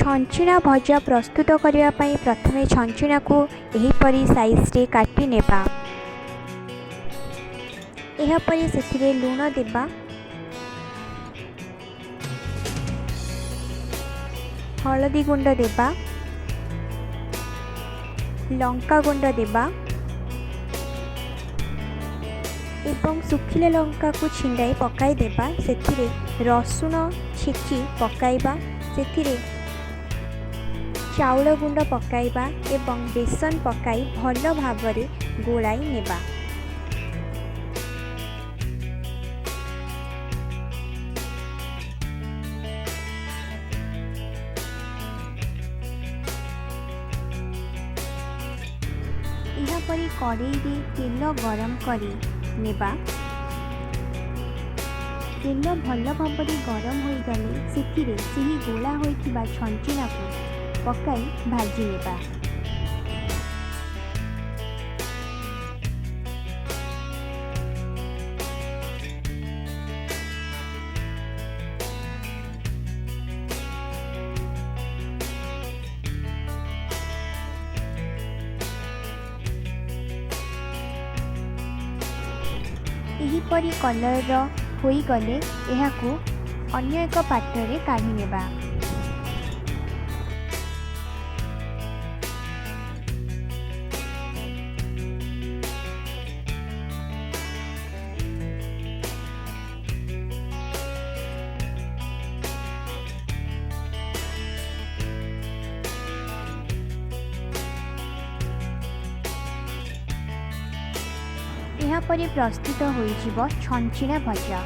छंचिणा भजा प्रस्तुत करने प्रथमे छंचिणा को एहीपरि साइज रे काटी नेबा। एहापरि सेथिरे लूण देबा, हलदी गुंड देबा, लंका गुंड देबा एवं सुखिला लंका को छिंडाई पकाई देबा। सेथिरे रसुण छेची पकाइबा, सेथिरे चाउल गुंड पकाइबा एवं बेसन पकाई भल भावरे गोलाई नेबा। एहापरि कड़ाई रे तेल गरम करी नेबा। तेल भल भावरे गरम हो गले सेथिरे सेही गोला होइथिबा छंचिणा को पकाई भाजी नेबा। एहीपरि कलर होई गले एहाकू अन्य एक पात्र रे काढ़ी नेबा। एहापरि प्रस्तुत होइजिवो छंचिणा भजा।